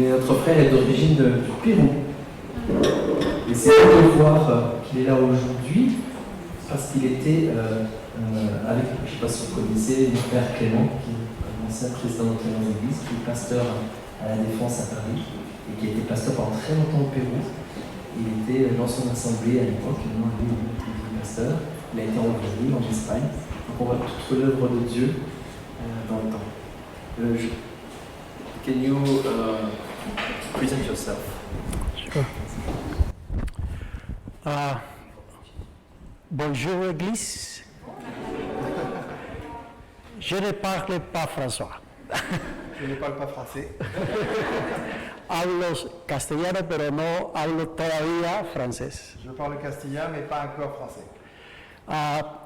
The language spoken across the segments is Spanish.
Mais notre frère est d'origine du Pérou. Et c'est beau de voir qu'il est là aujourd'hui, parce qu'il était avec, je ne sais pas si vous connaissez, mon père Clément, qui est un ancien président de l'Église, qui est pasteur à la Défense à Paris, et qui a été pasteur pendant très longtemps au Pérou. Il était dans son assemblée à l'époque, maintenant lui est pasteur. Il a été envoyé en Espagne. Donc on voit toute l'œuvre de Dieu dans le temps. Can you present yourself? Sure. Bonjour Église. Je ne parle pas François. Je ne parle pas français. Hablo castellano, pero no hablo todavía francés. Je parle castillan, mais pas encore français.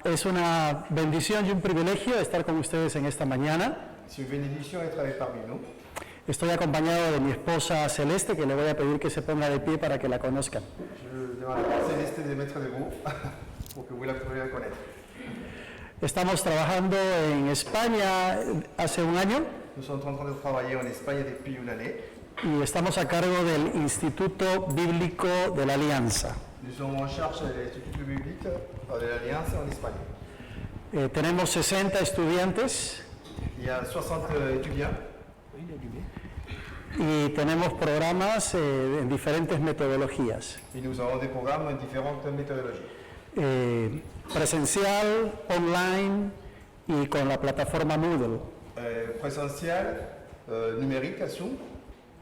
Es una bendición y un privilegio estar con ustedes en esta mañana. C'est une bénédiction d'être avec parmi nous. Estoy acompañado de mi esposa Celeste, que le voy a pedir que se ponga de pie para que la conozcan. Je demande à Céleste de mettre debout pour que vous la puissiez reconnaître. Estamos trabajando en España hace un año. Nous sommes en train de travailler en Espagne depuis une année. Y estamos a cargo del Instituto Bíblico de la Alianza. Nous sommes en charge de l'Institut biblique de l'Alliance en Espagne. Tenemos 60 estudiantes. Il y a 60 étudiants. Y tenemos programas en diferentes metodologías. Et nous avons des programmes en différentes méthodologies. Presencial, online y con la plataforma Moodle. Présentiel, numérique à Zoom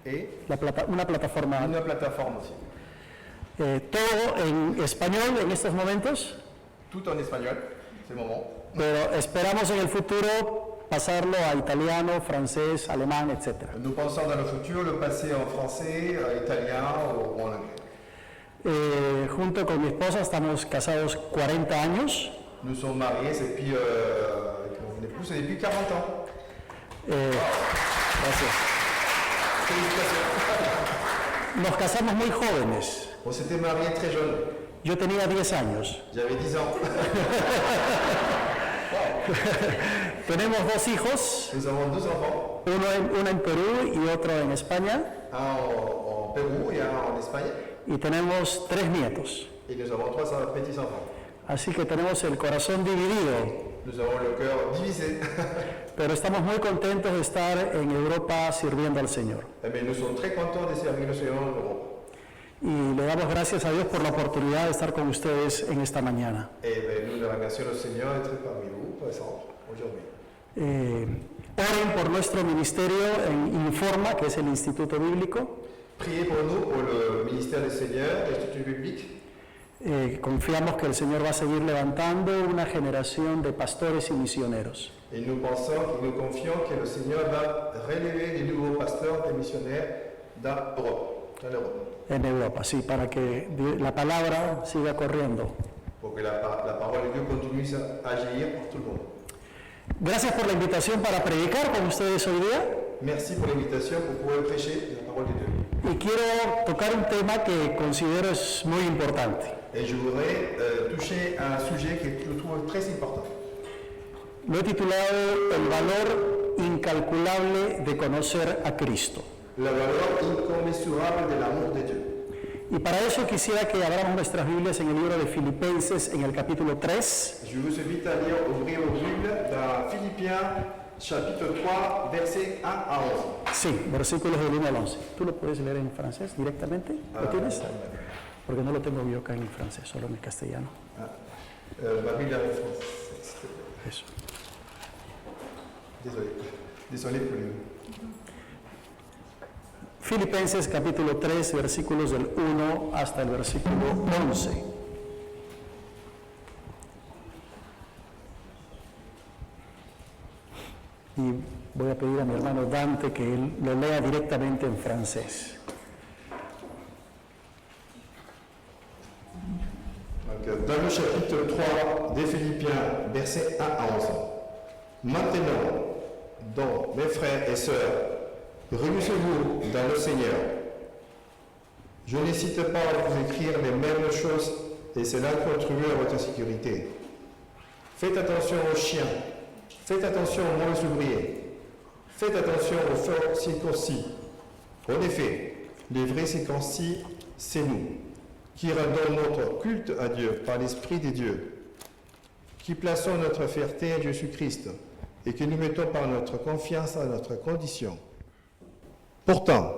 et Una plataforma. une plateforme aussi. Todo en español en estos momentos, Tout en espagnol, c'est le moment. pero esperamos en el futuro pasarlo a italiano, francés, alemán, etc. Nous pensons dans le futur le passer en français, italien ou en anglais. Junto con mi esposa estamos casados 40 años. Nous sommes mariés depuis, mon épouse, depuis 40 ans. Gracias. Nos casamos muy jóvenes. On s'était mariés très jeunes. Yo tenía 10 años. J'avais 10 ans. Tenemos 2 hijos, Nous avons 2 enfants, uno en Perú y otro en España, un en Pérou et un en Espagne. y tenemos 3 nietos. Et nous avons 3 petits-enfants. Así que tenemos el corazón dividido, Nous avons le cœur divisé. pero estamos muy contentos de estar en Europa sirviendo al Señor. Mais nous sommes très contents de servir le Seigneur en Europe. Y le damos gracias a Dios por la oportunidad de estar con ustedes en esta mañana. Et nous remercions le Seigneur d'être parmi vous présents aujourd'hui. Oren por nuestro ministerio en Informa, que es el Instituto Bíblico. Priez pour nous, pour le ministère du Seigneur, l'Institut biblique. Confiamos que el Señor va a seguir levantando una generación de pastores y misioneros. Et nous pensons, nous confions que le Seigneur va relever des nouveaux pasteurs et missionnaires dans l'Europe. En Europa, sí, para que la palabra siga corriendo. Pour que la parole de Dieu continue à agir pour tout le monde. Gracias por la invitación para predicar con ustedes hoy día. Merci pour l'invitation pour pouvoir prêcher la parole de Dieu. Y quiero tocar un tema que considero es muy importante. Et je voudrais toucher à un sujet que je trouve très important. Lo he titulado El valor incalculable de conocer a Cristo. La valeur incommensurable de l'amour de Dieu. Y para eso quisiera que abramos nuestras Biblias en el libro de Filipenses, en el capítulo 3. Je vous invite à lire, ouvrir vos Bibles dans Philippiens, chapitre 3, versets 1 à 11. Sí, versículos del 1 al 11. ¿Tú lo puedes leer en francés directamente? ¿Lo tienes? Porque no lo tengo yo acá en francés, solo en el castellano. Ma Bible en français. Eso. Désolé pour le... Filipenses capítulo 3, versículos del 1 hasta el versículo 11. Y voy a pedir a mi hermano Dante que él lo lea directamente en francés. Donc, dans le chapitre 3 des Philippiens, versets 1 à 11. Maintenant, donc, mes frères et sœurs, réunissez-vous dans le Seigneur. Je n'hésite pas à vous écrire les mêmes choses et cela contribue à votre sécurité. Faites attention aux chiens, faites attention aux mauvais ouvriers, faites attention aux forts circoncis, En effet, les vrais circoncis, c'est nous, qui rendons notre culte à Dieu par l'Esprit de Dieu, qui plaçons notre fierté en Jésus-Christ et que nous mettons par notre confiance à notre condition. Pourtant,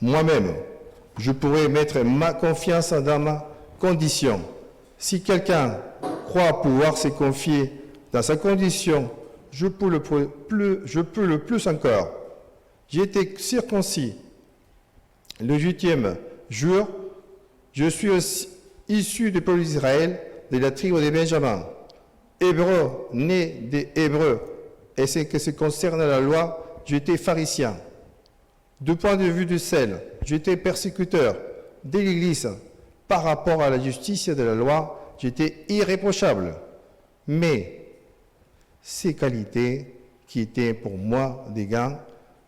moi-même, je pourrais mettre ma confiance dans ma condition. Si quelqu'un croit pouvoir se confier dans sa condition, je peux le plus encore. J'ai été circoncis le 8e jour. Je suis aussi issu du peuple d'Israël, de la tribu de Benjamin, hébreu, né des Hébreux. Et ce qui se concerne à la loi, j'étais pharisien. Du point de vue du sel, j'étais persécuteur de l'Église. Par rapport à la justice de la loi, j'étais irréprochable. Mais ces qualités qui étaient pour moi des gains,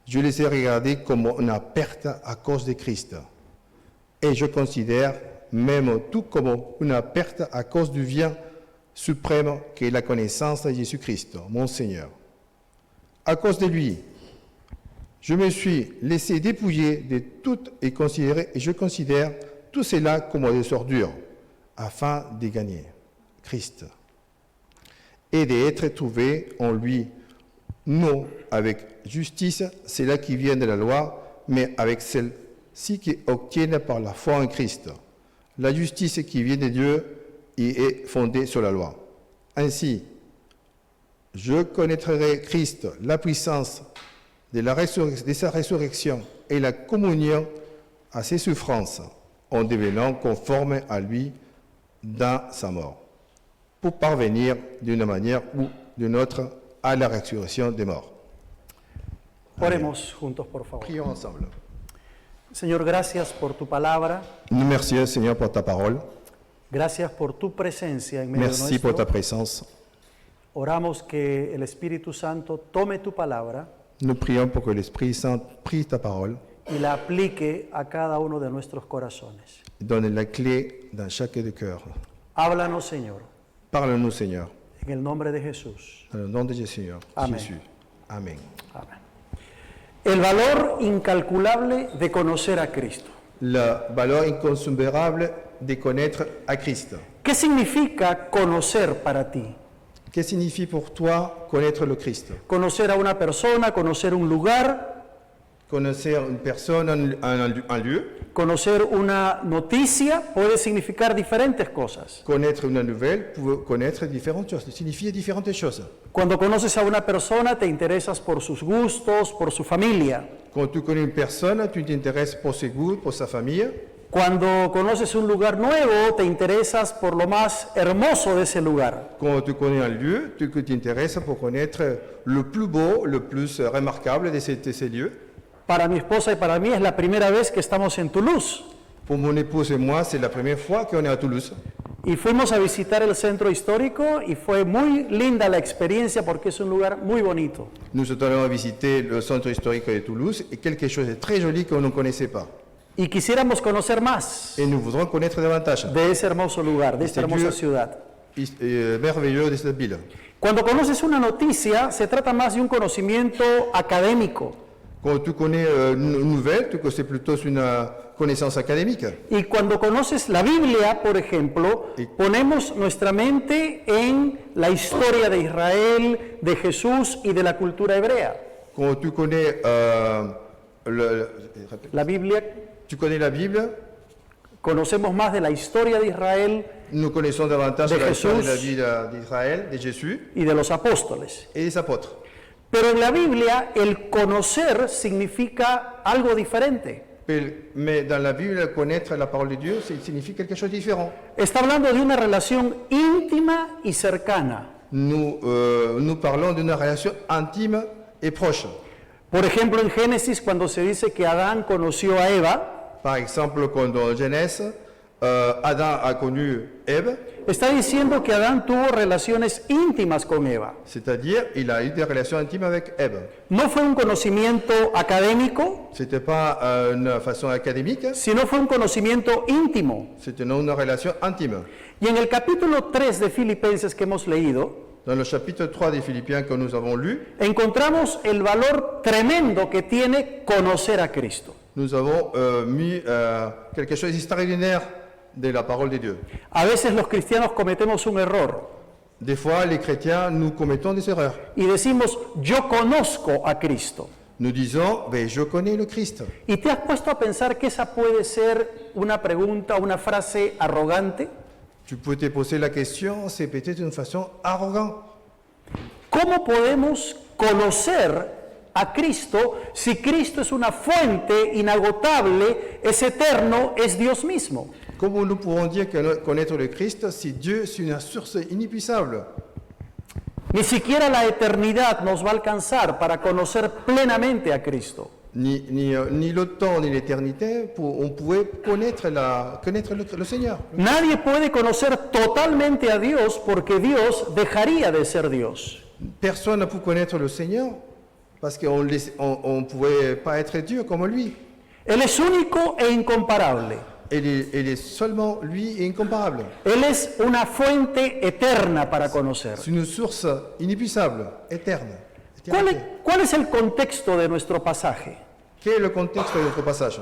je les ai regardées comme une perte à cause de Christ. Et je considère même tout comme une perte à cause du bien suprême qui est la connaissance de Jésus-Christ, mon Seigneur. À cause de lui, je me suis laissé dépouiller de tout et je considère tout cela comme des ordures, afin de gagner Christ et d'être trouvé en lui, non avec justice, celle qui vient de la loi, mais avec celle-ci qui obtiennent par la foi en Christ. La justice qui vient de Dieu y est fondée sur la loi. Ainsi, je connaîtrai Christ, la puissance de sa résurrection et la communion à ses souffrances, en devenant conforme à lui dans sa mort, pour parvenir d'une manière ou d'une autre à la résurrection des morts. Oremos juntos, por favor. Prions ensemble. Señor, gracias por tu palabra. Nous merci, Seigneur, pour ta parole. Gracias por tu presencia en medio Merci pour ta nuestro. présence. Oramos que el Espíritu Santo tome tu palabra Nous prions pour que l'Esprit Saint prie ta parole, y la aplique a cada uno de nuestros corazones. donne la clé dans chaque cœur. Háblanos, Señor, Parle-nous, Seigneur, en el nombre de Jesús. dans le nom de Jésus. Amen. Jésus. Amen. Amén. El valor incalculable de conocer a Cristo. La valeur incommensurable de connaître à Christ. ¿Qué significa conocer para ti? Que signifie pour toi connaître le Christ? Conocer a una persona, conocer un lugar, Connaître une personne, un lieu, conocer una noticia puede significar diferentes cosas. connaître une nouvelle, pour connaître différentes choses, signifier différentes choses. Cuando conoces a una persona te interesas por sus gustos, por su familia. Quand tu connais une personne, tu t'intéresses pour ses goûts, pour sa famille. Cuando conoces un lugar nuevo te interesas por lo más hermoso de ese lugar. Quand tu connais un lieu, tu t'intéresses pour connaître le plus beau, le plus remarquable de ces lieux. Para mi esposa y para mí es la primera vez que estamos en Toulouse. Pour mon épouse et moi, c'est la première fois qu'on est à Toulouse. Y fuimos a visitar el centro histórico y fue muy linda la experiencia porque es un lugar muy bonito. Nous sommes allés visiter le centre historique de Toulouse et quelque chose de très joli qu'on ne connaissait pas. Y quisiéramos conocer más Et nous voudrons connaître davantage. de ese hermoso lugar, de esta hermosa ciudad. Merveilleux de cette ville. Cuando conoces una noticia, se trata más de un conocimiento académico. Quand tu connais une nouvelle, c'est plutôt une connaissance académique. Y cuando conoces la Biblia, por ejemplo, ponemos nuestra mente en la historia de Israel, de Jesús y de la cultura hebrea. Quand tu connais La Biblia, tu connais la Bible, conocemos más de la historia de Israel nous connaissons davantage de la histoire de la Jesús vie d'Israël, de Jésus y de los apóstoles. et des apôtres. Pero en la Biblia el conocer significa algo diferente. Mais dans la Bible, connaître la parole de Dieu, ça signifie quelque chose de différent. Está hablando de una relación íntima y cercana. Nous parlons d'une relation intime et proche. Por ejemplo, en Génesis, cuando se dice que Adán conoció a Eva, Par exemple, quand dans Genèse, Adam a connu Ève, está diciendo que Adán tuvo relaciones íntimas con Eva. c'est-à-dire il a eu des relations intimes avec Ève. No fue un conocimiento académico, C'était pas une façon académique, sino fue un conocimiento íntimo. c'était une relation intime. Y en el capítulo 3 de Filipenses que hemos leído, Dans le chapitre 3 des Philippiens que nous avons lu, encontramos el valor tremendo que tiene conocer a Cristo. nous avons mis quelque chose d'extraordinaire de la parole de Dieu. A veces los cristianos cometemos un error Des fois, les chrétiens, nous commettons des erreurs. y decimos, yo conozco a Cristo. Nous disons, ben, je connais le Christ. ¿Y te has puesto a pensar que esa puede ser una pregunta, una frase arrogante? Tu peux te poser la question, c'est peut-être une façon arrogante. ¿Cómo podemos conocer a Cristo si Cristo es una fuente inagotable, es eterno, es Dios mismo? Comment nous pourrons dire connaître le Christ si Dieu est une source inépuisable? Ni siquiera la eternidad nos va a alcanzar para conocer plenamente a Cristo. Ni le temps ni l'éternité, on pourrait connaître le Seigneur. Nadie puede conocer totalmente a Dios porque Dios dejaría de ser Dios. Personne ne peut connaître le Seigneur parce qu'on ne pouvait pas être Dieu comme lui. Él es único e incomparable. Il est seulement lui et incomparable. Él es una fuente eterna para conocer. C'est une source inépuisable, éterne. ¿Cuál es el contexto de nuestro pasaje? Quel est le contexte de notre passage?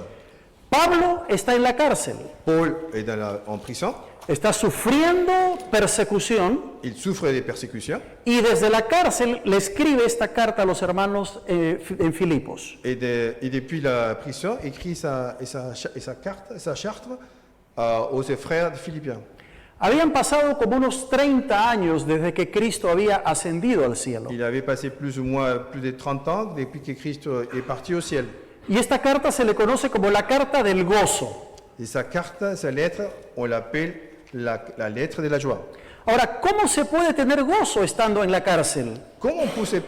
Pablo está en la cárcel, Paul est en prison, está sufriendo persecución il souffre des persécutions, y desde la cárcel le escribe esta carta a los hermanos en Filipos. et depuis la prison, écrit sa charte aux frères de Philippiens. Habían pasado como unos 30 años desde que Cristo había ascendido al cielo. Il avait passé plus ou moins plus de 30 ans depuis que Christ est parti au ciel. Y esta carta se le conoce como la carta del gozo. Et sa carte, sa lettre, on l'appelle la lettre de la joie. Ahora, ¿cómo se puede tener gozo estando en la cárcel? Comment on peut se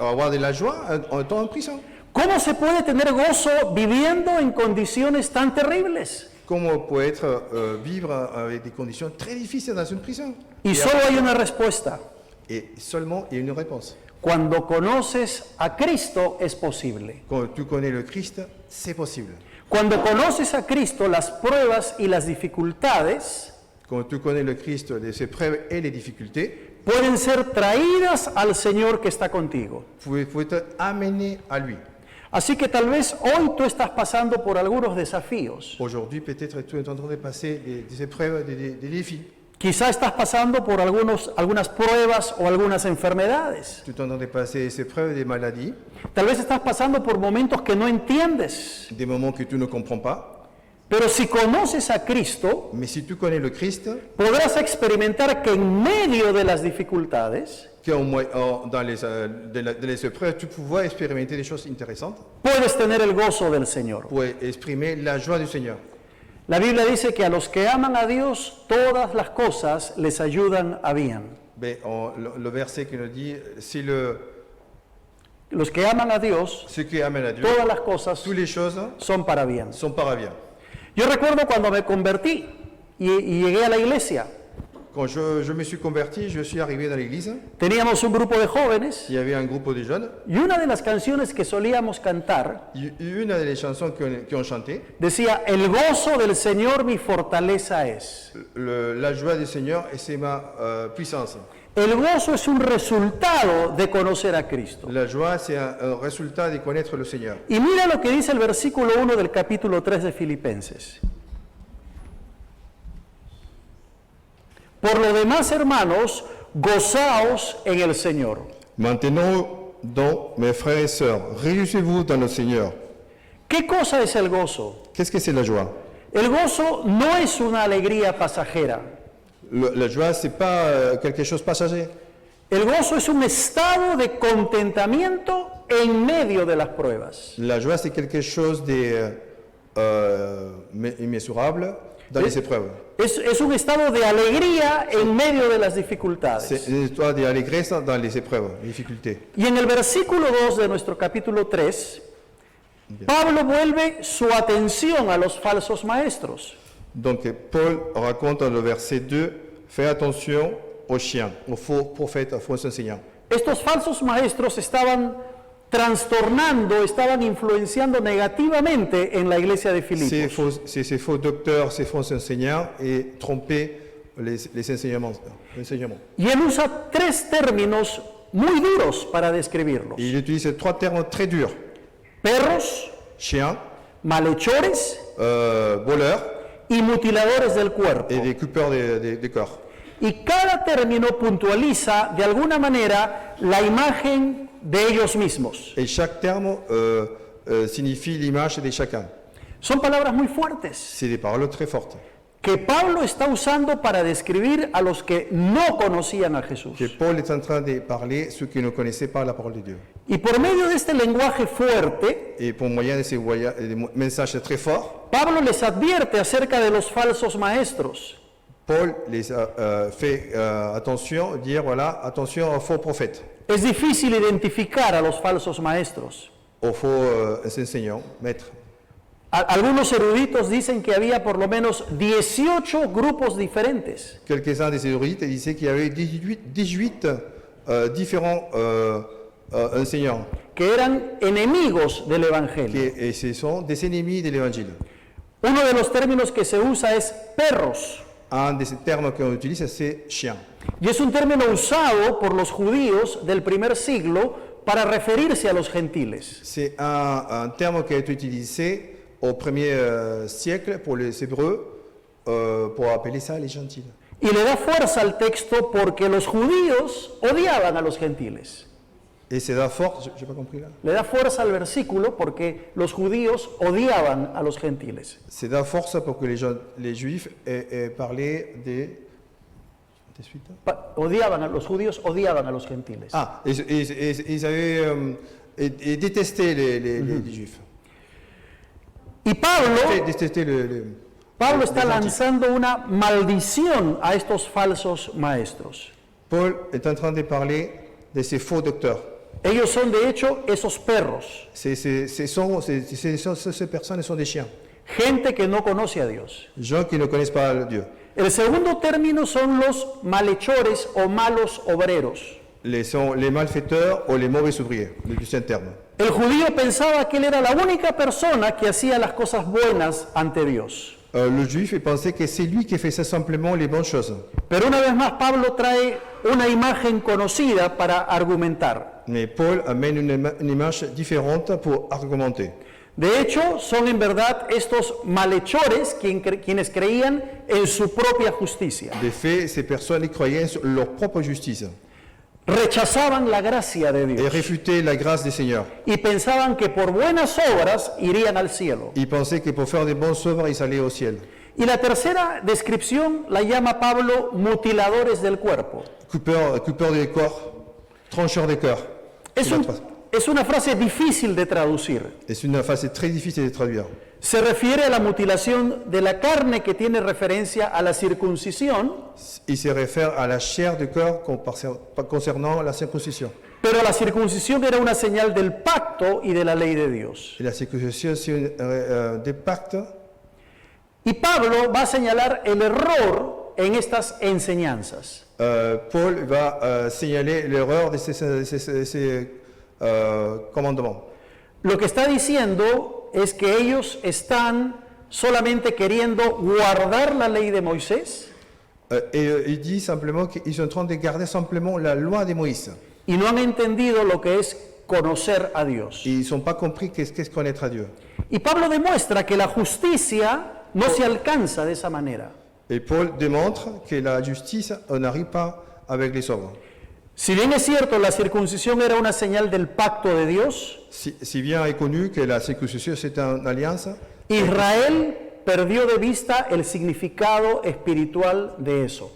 avoir de la joie en étant en prison? ¿Cómo se puede tener gozo viviendo en condiciones tan terribles? Comment on peut vivre avec des conditions très difficiles dans une prison? Y solo hay una respuesta. Et seulement, il y a une réponse. Cuando conoces a Cristo es posible. Quand tu connais le Christ, c'est possible. Cuando conoces a Cristo, las pruebas y las dificultades Quand tu connais le Christ, les épreuves et les difficultés, pueden ser traídas al Señor que está contigo. vous pouvez être amené à lui. Así que tal vez hoy tú estás pasando por algunos desafíos. Aujourd'hui, peut-être tu es en train de passer des épreuves, des défis. Quizá estás pasando por algunas pruebas o algunas enfermedades. Tu es en train de passer des épreuves, des maladies, Tal vez estás pasando por momentos que no entiendes. des moments que tu ne comprends pas. Pero si conoces a Cristo, Mais si tu connais le Christ, podrás experimentar que en medio de las dificultades dans les épreuves, tu pourras expérimenter des choses intéressantes puedes tener el gozo del Señor. pour exprimer la joie du Seigneur. La Biblia dice que a los que aman a Dios, todas las cosas les ayudan a bien. Mais le verset qui nous dit, Los que aman a Dios, ceux qui aiment à Dieu, todas las cosas toutes les choses son para bien. sont para bien. Yo recuerdo cuando me convertí y llegué a la iglesia. Quand je me suis converti, je suis arrivé dans l'église. Teníamos un grupo de jóvenes Il y avait un groupe de jeunes. y una de las canciones que solíamos cantar Une des chansons qui ont chanté, decía, el gozo del Señor mi fortaleza es. la joie du Seigneur, et c'est ma puissance. El gozo es un resultado de conocer a Cristo. La joie, c'est un résultat de connaître le Seigneur. Y mira lo que dice el versículo 1 del capítulo 3 de Filipenses. Por lo demás, hermanos, gozaos en el Señor. Maintenant, donc, mes frères et sœurs, réjouissez-vous dans le Seigneur. ¿Qué cosa es el gozo? Qu'est-ce que c'est la joie? El gozo no es una alegría pasajera. La joie, c'est pas quelque chose de passager. El gozo es un estado de contentamiento en medio de las pruebas. La joie, c'est quelque chose d'immesurable dans les épreuves. Es un estado de alegría en medio de las C'est dificultades. une histoire d'allégresse dans les épreuves, les difficultés. Y en el versículo 2 de nuestro capítulo 3, Pablo vuelve su atención a los falsos maestros. Donc, Paul raconte dans le verset 2, fais attention aux chiens, aux faux prophètes, aux faux enseignants. Estos falsos maestros estaban trastornando, estaban influenciando negativamente en la iglesia de Filipos. Ces faux docteurs, ces faux enseignants et tromper les enseignements. Y él usa tres términos muy duros para describirlos. Et il utilise trois termes très durs. Perros, Chien, malhechores voleurs y mutiladores del cuerpo. et des coupeurs des corps. Y cada término puntualiza de alguna manera la imagen de ellos mismos. Et chaque terme signifie l'image de chacun. Son palabras muy fuertes C'est des paroles très fortes que Pablo está usando para describir a los que no conocían a Jesús. que Paul est en train de parler ceux qui ne connaissaient pas la parole de Dieu. Y por medio de este lenguaje fuerte, Et pour moyen de ces messages très forts, Pablo les advierte acerca de los falsos maestros. Paul les fait attention, dire voilà, attention aux faux prophètes, Es difícil identificar a los falsos maestros. aux faux enseignants, maîtres. Algunos eruditos dicen que había por lo menos 18 grupos diferentes. Quelques-uns des érudites disaient qu'il y avait 18 différents enseignants, Que eran enemigos del Evangelio. et ce sont des ennemis de l'Évangile. Uno de los términos que se usa es perros, Un de ces termes qu'on utilise, c'est chien. y es un término usado por los judíos del primer siglo para referirse a los gentiles. C'est un terme qui a été utilisé au premier siècle pour les Hébreux pour appeler ça les gentils. Y le da fuerza al texto porque los judíos odiaban a los gentiles. Et c'est la force, j'ai pas compris là. Le da fuerza al versículo porque los judíos odiaban a los gentiles. C'est la force pour que les Juifs aient parlé des suites. Los judíos odiaban a los gentiles. Ah, ils avaient et détesté les Juifs. Y Pablo Détesté Pablo está les gentils. lanzando una maldición a estos falsos maestros. Paul est en train de parler de ces faux docteurs. Ellos son de hecho esos perros, Ces personnes sont des chiens. gente que no conoce a Dios. Gens qui ne connaissent pas Dieu. El segundo término son los malhechores o malos obreros. Sont les malfaiteurs ou les mauvais ouvriers, le deuxième terme. El judío pensaba que él era la única persona que hacía las cosas buenas ante Dios. Le juif pensait que c'est lui qui faisait simplement les bonnes choses. Pero una vez más Pablo trae una imagen conocida para argumentar. Mais Paul amène une image différente pour argumenter. De hecho, son en verdad estos malhechores quienes creían en su propia justicia. De fait, ces personnes croyaient sur leur propre justice Rechazaban la gracia de et Dios réfutaient la grâce du Seigneur. y pensaban que por buenas obras irían al cielo. Ils pensaient que pour faire des bonnes œuvres, ils allaient au ciel. Y la tercera descripción la llama Pablo mutiladores del cuerpo. Coupeurs des corps, trancheurs des cœurs. Es una frase difícil de traducir. C'est une phase très difficile de traduire. Se refiere a la mutilación de la carne que tiene referencia a la circuncisión, Il se réfère à la chair du corps concernant la circoncision. pero la circuncisión era una señal del pacto y de la ley de Dios. Et la circoncision, c'est des pactes. Y Pablo va a señalar el error en estas enseñanzas. Paul va signaler l'erreur de ces commandements. Lo que está diciendo es que ellos están solamente queriendo guardar la ley de Moisés Il dit simplement qu'ils sont en train de garder simplement la loi de Moïse. y no han entendido lo que es conocer a Dios. Et ils n'ont pas compris qu'est-ce connaître à Dieu. Y Pablo demuestra que la justicia no se alcanza de esa manera. Et Paul démontre que la justice, on n'arrive pas avec les œuvres. Si bien es cierto, la circuncisión era una señal del pacto de Dios, Si bien est connu que la circoncision, c'est une alliance, Israel perdió de vista el significado espiritual de eso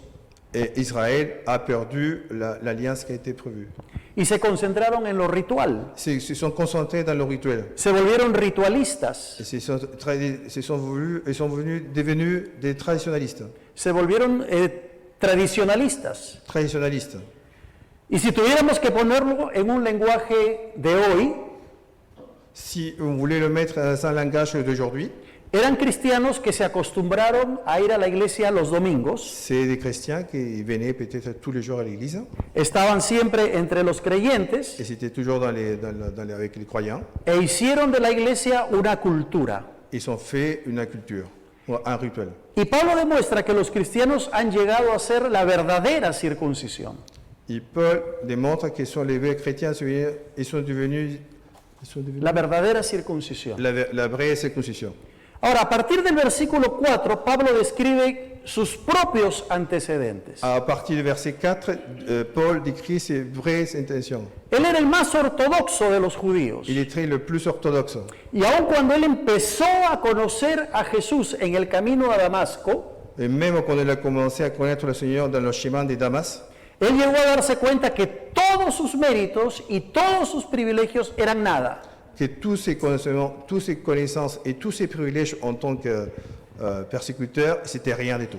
et Israël a perdu l'alliance qui a été prévue. y se concentraron en lo ritual. Ils se sont concentrés dans le rituel. Se volvieron ritualistas, Ils sont devenus des traditionalistes. se volvieron tradicionalistas. Traditionalistes. Y si tuviéramos que ponerlo en un lenguaje de hoy, Si on voulait le mettre dans un langage d'aujourd'hui, eran cristianos que se acostumbraron a ir a la iglesia los domingos, c'est des chrétiens qui venaient peut-être tous les jours à l'église, estaban siempre entre los creyentes et c'était toujours avec les croyants. e hicieron de la iglesia una cultura. Ils ont fait une culture, un rituel. Y Pablo demuestra que los cristianos han llegado a ser la verdadera circuncisión. Et Paul démontre que les vrais chrétiens ils sont devenus La verdadera circuncisión. la vraie circoncision. Ahora, a partir del versículo 4, Pablo describe sus propios antecedentes. À partir du verset 4, Paul décrit ses vraies intentions. Él era el más ortodoxo de los judíos. Il est le plus orthodoxe. Y aun cuando él empezó a conocer a Jesús en el camino a Damasco, Et même quand il a commencé à connaître le Seigneur dans le chemin de Damas, él llegó a darse cuenta que todos sus méritos y todos sus privilegios eran nada. que tous ses connaissances et tous ses privilèges en tant que persécuteur, c'était rien du tout.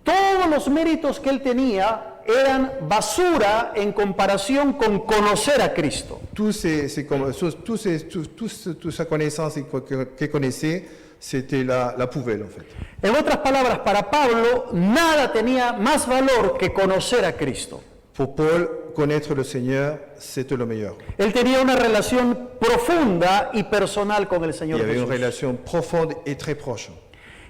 Todos los méritos que él tenía eran basura en comparación con conocer a Cristo. Toute sa connaissance qu'il connaissait, c'était la poubelle en fait. En otras palabras, para Pablo, nada tenía más valor que conocer a Cristo. Pour Paul, connaître le Seigneur, c'était le meilleur. Él tenía una relación profunda y personal con el Il Señor y avait une Jesús. relation profonde et très proche.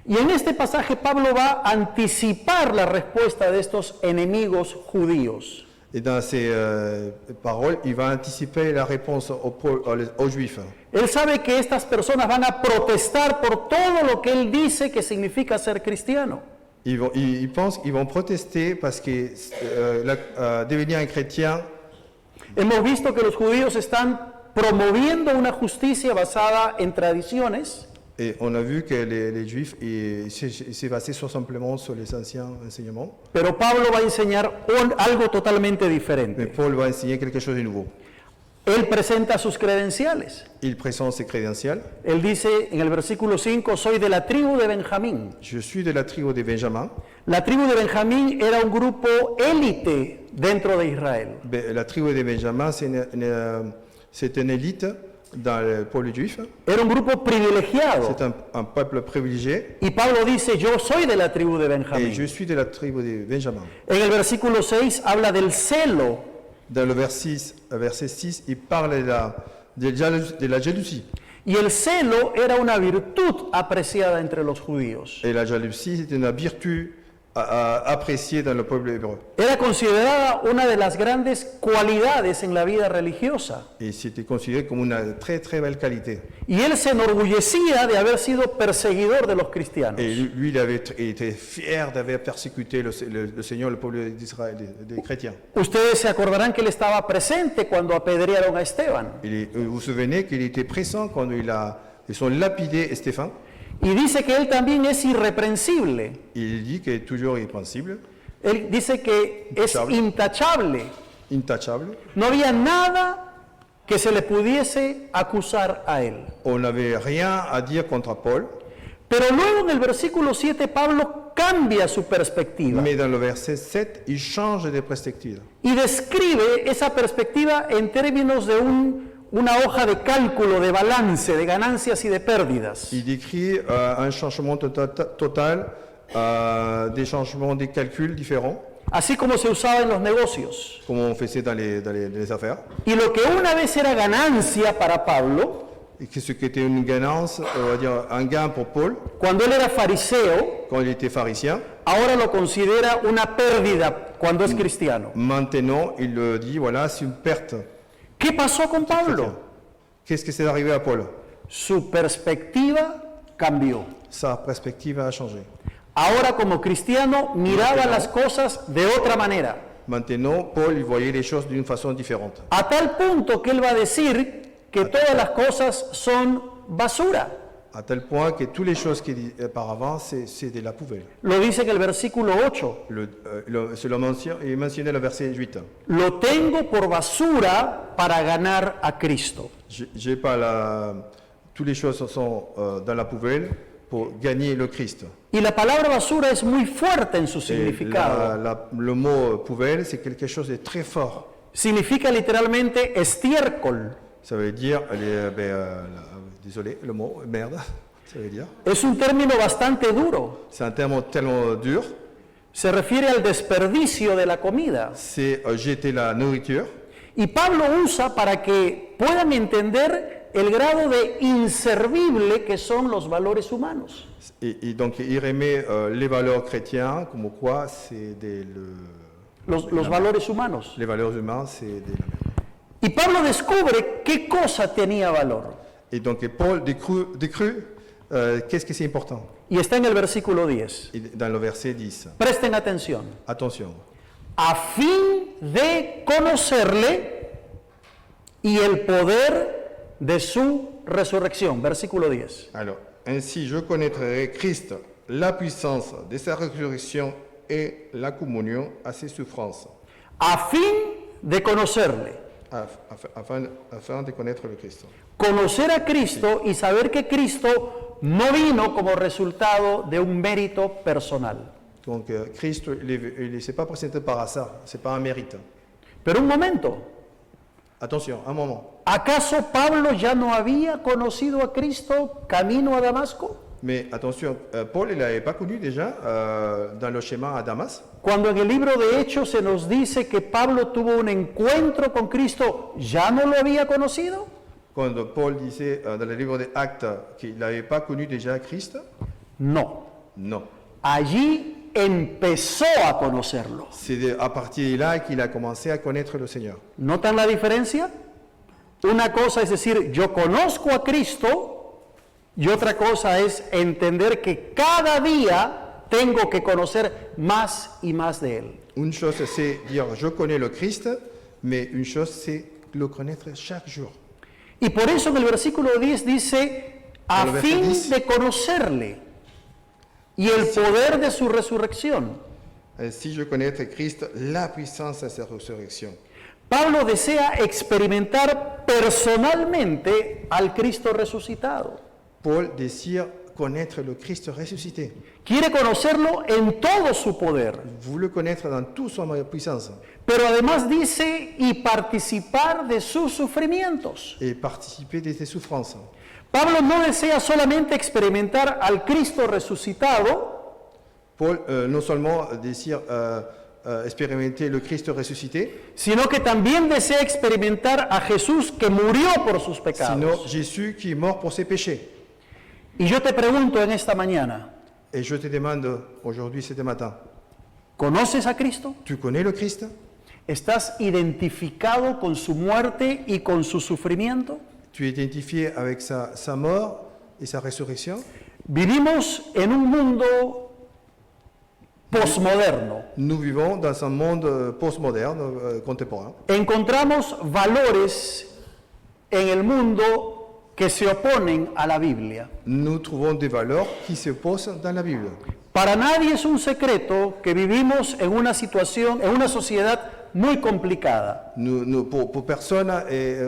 Y en este pasaje Pablo va a anticipar la respuesta de estos enemigos judíos. Et dans ses paroles, il va anticiper la réponse aux Juifs. Él sabe que estas personas van a protestar por todo lo que él dice que significa ser cristiano. Il pense qu'ils vont protester parce que devenir un chrétien, Hemos visto que los judíos están promoviendo una justicia basada en tradiciones, et on a vu que les Juifs, s'est basé simplement sur les anciens enseignements, pero Pablo va a enseñar algo totalmente mais diferente. Paul va enseigner quelque chose de nouveau. Él presenta sus credenciales. Il présente ses crédentials. Él dice en el versículo 5, soy de la tribu de Benjamín. Je suis de la tribu de Benjamin. La tribu de Benjamín era un grupo élite dentro de Israel. La tribu de Benjamin, c'est une élite dans le peuple juif. Era un grupo privilegiado. C'est un peuple privilégié. Y Pablo dice, yo soy de la tribu de Et je Benjamín. suis de la tribu de Benjamin. En el versículo 6 habla del celo. Dans le verset 6, il parle de la jalousie. Y el celo era una virtud apreciada entre los judíos. Et la jalousie, c'est une vertu appréciée dans le peuple hébreu. Era considerada una de las grandes cualidades en la vida religiosa. Et c'était considéré comme une très très belle qualité. Y él se enorgullecía de haber sido perseguidor de los cristianos. Et lui, il était fier d'avoir persécuté le Seigneur, le peuple d'Israël, des chrétiens. Ustedes se acordarán que él estaba presente cuando apedrearon a Esteban. Vous vous souvenez qu'il était présent quand ils ont lapidé Stéphane. Y dice que él también es irreprensible. Il dit qu'il est toujours irrépressible, Él dice que es intachable. intouchable. No había nada que se le pudiese acusar a él. On n'avait rien à dire contre Paul, Pero luego en el versículo 7 Pablo cambia su perspectiva mais dans le verset 7, il change de perspective. y describe esa perspectiva en términos de una hoja de cálculo, de balance, de ganancias y de pérdidas. Il décrit un changement total, des changements des calculs différents, Así como se usaba en los negocios. comme on faisait dans les affaires. Y lo que una vez era ganancia para Pablo, Et que ce qui était une ganancé, on va dire un gain pour Paul, cuando él era fariseo, quand il était pharisien, ahora lo considera una pérdida cuando es cristiano. maintenant il dit, voilà, c'est une perte. ¿Qué pasó con Pablo? Qu'est-ce qui s'est arrivé à Paul? Su perspectiva cambió. Sa perspective a changé. Ahora como cristiano miraba las cosas de otra manera. Maintenant, Paul, il voyait les choses d'une façon différente. A tal punto que él va a decir que todas las cosas son basura. À tel point que toutes les choses qu'il dit auparavant, c'est de la poubelle. Lo dice en el versículo 8. Il mentionnait le verset 8. Lo tengo por basura para ganar a Cristo. J'ai pas toutes les choses sont dans la poubelle pour gagner le Christ. Y la palabra basura es muy fuerte en su Et significado. le mot poubelle, c'est quelque chose de très fort. Significa literalmente estiércol. Ça veut dire, désolé, le mot merde, ça veut dire. Es un término bastante duro. C'est un terme tellement dur, Se refiere al desperdicio de la comida. c'est jeter la nourriture. Y Pablo usa para que puedan entender el grado de inservible que son los valores humanos. Et donc, il remet les valeurs chrétiennes, comme quoi c'est Los valores humanos. les valeurs humaines, c'est des... Y Pablo descubre qué cosa tenía valor. Et donc et Paul décrut qu'est-ce que c'est important. Y está en el versículo 10. Et dans le verset 10. Presten atención. Attention. A fin de conocerle y el poder de su resurrección. Versículo 10. Alors, ainsi je connaîtrai Christ, la puissance de sa résurrection et la communion à ses souffrances, A fin de conocerle. afin de connaître le Christ. Conocer a Cristo y saber que Cristo no vino como resultado de un mérito personal. Donc Christ, il ne s'est pas présenté par hasard, ce n'est pas un mérite. Pero un momento, Attention, un moment. ¿acaso Pablo ya no había conocido a Cristo camino a Damasco? Mais attention, Paul, il n'avait pas connu déjà dans le chemin à Damas. Cuando en el libro de Hechos se nos dice que Pablo tuvo un encuentro con Cristo, ¿ya no lo había conocido? Quand Paul disait dans le livre des Actes qu'il n'avait pas connu déjà Christ, No. non. Allí empezó a conocerlo. C'est à partir de là qu'il a commencé à connaître le Seigneur. ¿Notan la diferencia? Una cosa es decir, yo conozco a Cristo, y otra cosa es entender que cada día tengo que conocer más y más de Él. Une chose, c'est dire je connais le Christ, mais une chose, c'est le connaître chaque jour. Y por eso en el versículo 10 dice, a En el verso fin 10. de conocerle y el poder de su resurrección. Si je connaître Christ, la puissance de sa résurrection. Pablo desea experimentar personalmente al Cristo resucitado. Paul désire connaître le Christ ressuscité. Quiere conocerlo en todo su poder. Vous le connaître dans toute son puissance Pero además dice, y participar de sus sufrimientos. et participer de ses souffrances. Pablo no desea solamente experimentar al Cristo resucitado, Paul non seulement désire expérimenter le Christ ressuscité, sino que también desea experimentar a Jesús que murió por sus sinon pecados. Jésus qui est mort pour ses péchés. Y yo te pregunto en esta mañana, Et je te demande aujourd'hui, ce matin, ¿conoces a Cristo? tu connais le Christ? ¿Estás identificado con su muerte y con su sufrimiento? Tu es identifié avec sa mort et sa résurrection? Vivimos en un mundo posmoderno. Nous vivons dans un monde postmoderne, contemporain. Encontramos valores en el mundo que se oponen a la Biblia. Nous trouvons des valeurs qui se posent dans la Bible. Para nadie es un secreto que vivimos en una situación, en una sociedad muy complicada. Pour personne,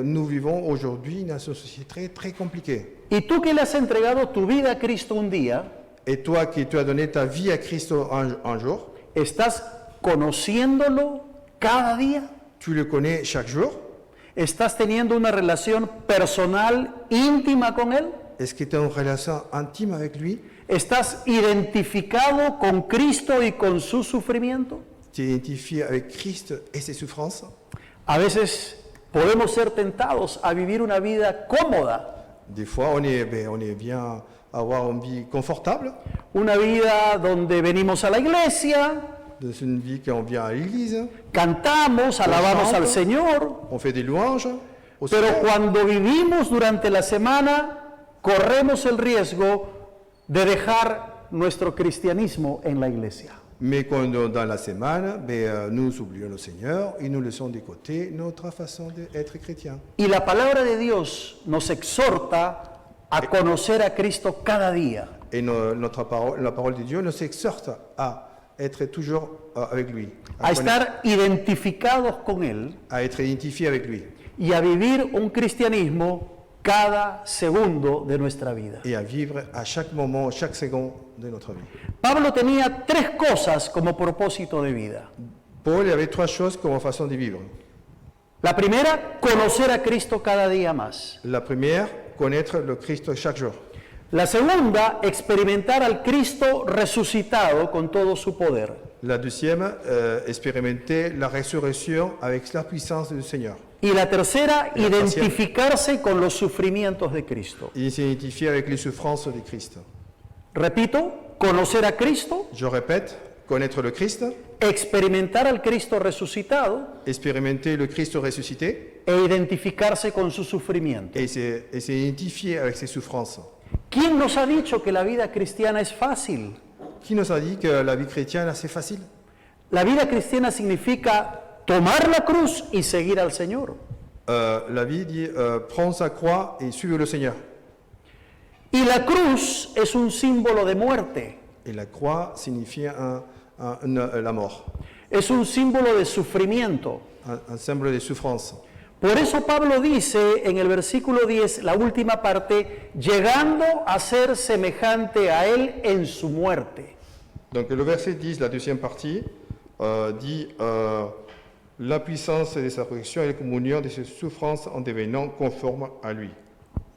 nous vivons aujourd'hui dans une société très, très compliquée. Y tú que le has entregado tu vida a Cristo un día, Et toi qui tu as donné ta vie à Christ un jour, ¿estás conociéndolo cada día? tu le connais chaque jour? ¿Estás teniendo una relación personal, íntima con Él? Est-ce que tu as une relation intime avec lui? ¿Estás identificado con Cristo y con su sufrimiento? Tu es identifié avec Christ et ses souffrances? A veces podemos ser tentados a vivir una vida cómoda, Des fois, on est bien à avoir une vie confortable, una vida donde venimos a la iglesia, dans une vie qu'on vient à l'église, cantamos, alabamos al Señor, on fait des louanges au pero Seigneur. cuando vivimos durante la semana corremos el riesgo de dejar nuestro cristianismo en la iglesia. Mais quand dans la semaine, nous oublions le Seigneur et nous laissons de côté notre façon d'être chrétien. Y la palabra de Dios nos exhorta a conocer a Cristo cada día. Et la parole de Dieu nous exhorte à être toujours avec lui, A estar identificados con Él à être identifié avec lui y a vivir un cristianismo cada segundo de nuestra vida. et à vivre à chaque moment, chaque seconde de notre vie. Pablo tenía tres cosas como propósito de vida. Paul avait trois choses comme façon de vivre. La primera, conocer a Cristo cada día más. La première, connaître le Christ chaque jour. La segunda, experimentar al Cristo resucitado con todo su poder. La deuxième, expérimenter la résurrection avec la puissance du Seigneur. Y la tercera, Y la tercera. identificarse con los sufrimientos de Cristo. Il s'identifier avec les souffrances de Christ. Repito, conocer a Cristo, Je répète, connaître le Christ, experimentar al Cristo resucitado expérimenter le Christ ressuscité e identificarse con su sufrimiento. et s'identifier avec ses souffrances. ¿Quién nos ha dicho que la vida cristiana es fácil? Qui nous a dit que la vie chrétienne c'est facile? La vida cristiana significa tomar la cruz y seguir al Señor. La vie dit prends sa croix et suivre le Seigneur. Y la cruz es un símbolo de muerte, Et la croix signifie la mort, es un símbolo de sufrimiento. un symbole de souffrance. Por eso Pablo dice en el versículo 10, la última parte, llegando a ser semejante a él en su muerte. Donc le verset 10, la deuxième partie, dit la puissance de sa résurrection et la communion de ses souffrances en devenant conforme à lui.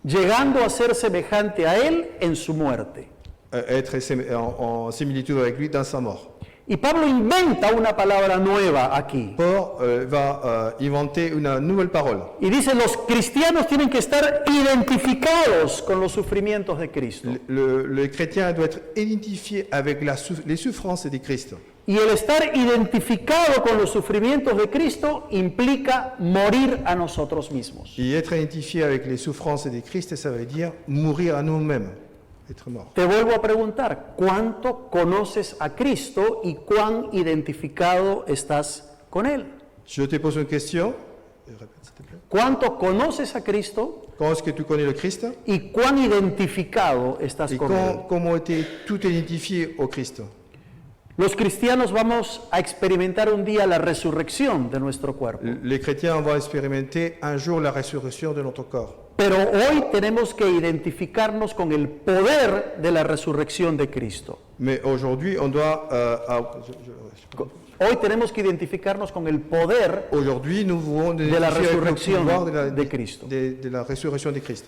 Llegando a ser semejante a él en su muerte. Être en similitude avec lui dans sa mort. Y Pablo inventa una palabra nueva aquí. Paul va inventer une nouvelle parole. Y dice, los cristianos tienen que estar identificados con los sufrimientos de Cristo. Le chrétien doit être identifié avec les souffrances de Christ. Y el estar identificado con los sufrimientos de Cristo implica morir a nosotros mismos. Et être identifié avec les souffrances de Christ, ça veut dire mourir à nous-mêmes, être mort. Te vuelvo a preguntar, ¿cuánto conoces a Cristo y cuán identificado estás con Él? Je te pose une question. Répète, s'il te plaît. ¿Cuánto conoces a Cristo Quand est-ce que tu connais le Christ? y cuán identificado estás Et con Él? comment était tout identifié au Christ? Los cristianos vamos a experimentar un día la resurrección de nuestro cuerpo. Les chrétiens vont expérimenter un jour la résurrection de notre corps. Pero hoy tenemos que identificarnos con el poder de la resurrección de Cristo. Mais aujourd'hui, on doit... Hoy tenemos que identificarnos con el poder aujourd'hui, nous voulons de la identifier avec le resurrección pouvoir de Cristo. de la résurrection de Christ.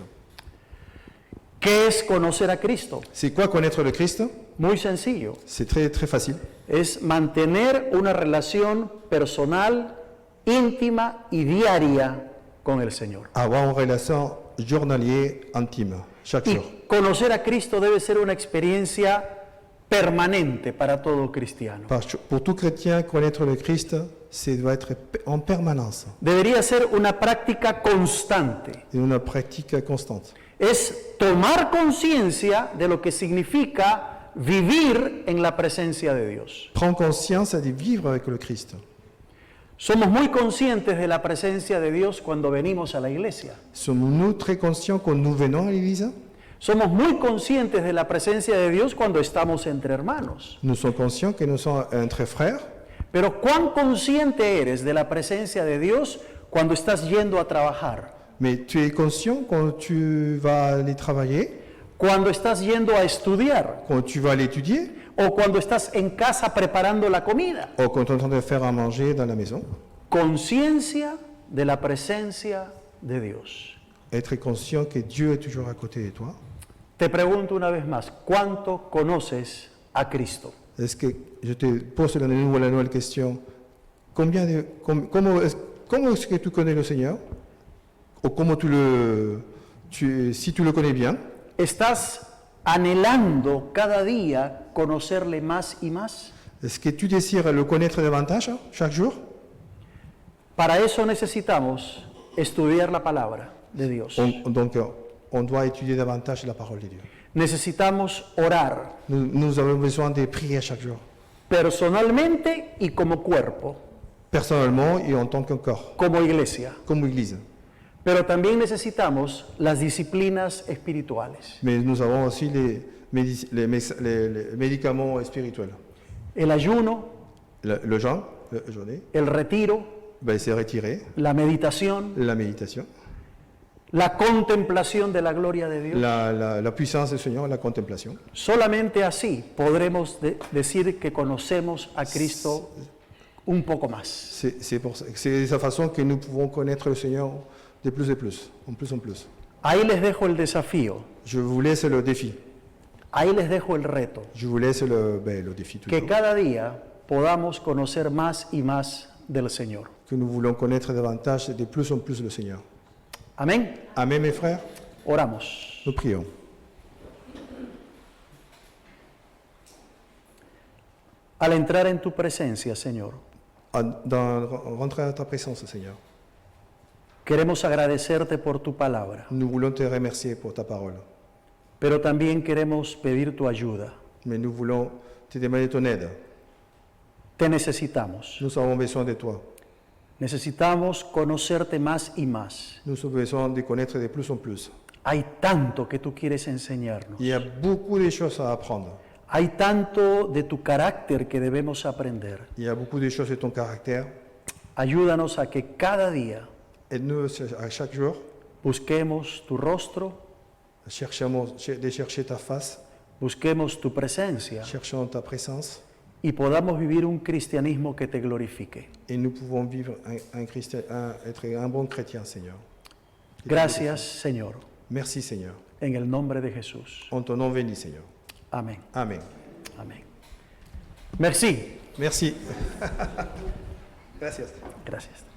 ¿Qué es conocer a Cristo? C'est quoi connaître le Christ? Muy sencillo. C'est très, très facile. Es mantener una relación personal, íntima y diaria con el Señor. Avoir une relation journalière intime, chaque jour. Y conocer a Cristo debe ser una experiencia permanente para todo cristiano. Pour tout chrétien, connaître le Christ, c'est doit être en permanence. Debería ser una práctica constante. C'est une pratique constante. Es tomar conciencia de lo que significa vivir en la presencia de Dios. Prendre conscience de vivre avec le Christ. Somos muy conscientes de la presencia de Dios cuando venimos a la iglesia. Sommes-nous très conscients quand nous venons à l'église? Somos muy conscientes de la presencia de Dios cuando estamos entre hermanos. Nous sommes conscients que nous sommes entre frères. Pero ¿cuán consciente eres de la presencia de Dios cuando estás yendo a trabajar? Mais tu es conscient quand tu vas aller travailler, Cuando estás yendo a estudiar quand tu vas aller étudier, o cuando estás en casa preparando la comida. ou quand tu es en train de faire à manger dans la maison. Conciencia de la presencia de Dios. Être conscient que Dieu est toujours à côté de toi. Te pregunto una vez más, ¿cuánto conoces a Cristo? Est-ce que je te pose la nouvelle question? Comment est-ce que tu connais le Seigneur? Ou comment si tu le connais bien? ¿Estás anhelando cada día conocerle más y más? Est-ce que tu désires le connaître davantage chaque jour? Para eso necesitamos estudiar la palabra de Dios. Donc, on doit étudier davantage la parole de Dieu. Necesitamos orar Nous avons besoin de prier chaque jour, personalmente y como cuerpo, personnellement et en tant que corps, como iglesia. comme Église. Pero también necesitamos las disciplinas espirituales. Mais nous avons aussi les médicaments spirituels. El ayuno, Le jeûne, el retiro, c'est retiré, la meditación, la méditation, la contemplación de la gloria de Dios. la puissance du Seigneur, la contemplation. Solamente así podremos decir que conocemos a Cristo un poco más. C'est de sa façon que nous pouvons connaître le Seigneur de plus en plus, en plus en plus. Ahí les dejo el desafío, Je vous laisse le défi. ahí les dejo el reto, Je vous laisse le défi que toujours. cada día podamos conocer más y más del Señor. Que nous voulons connaître davantage de plus en plus le Seigneur. Amén. Amen, mes frères. Oramos. Nous prions. al entrar en tu presencia, Señor. Rentrer à ta présence, Seigneur. Queremos agradecerte por tu palabra, Nous voulons te remercier pour ta parole, pero también queremos pedir tu ayuda. mais nous voulons te demander ton aide. Te necesitamos. Nous avons besoin de toi. Necesitamos conocerte más y más. Nous avons besoin de connaître de plus en plus. Hay tanto que tú quieres enseñarnos. Il y a beaucoup de choses à apprendre. Hay tanto de tu carácter que debemos aprender. Il y a beaucoup de choses de ton caractère. Ayúdanos a que cada día Aide-nous à chaque jour busquemos tu rostro, de chercher ta face, busquemos tu presencia cherchons ta présence, y podamos vivir un cristianismo que te glorifique. et nous pouvons vivre être un bon chrétien, Seigneur. Gracias, Señor, Merci, Seigneur. en el nombre de Jesús. En ton nom béni, Seigneur. Amén. Amen. Amén. Merci. Merci. Gracias. Gracias.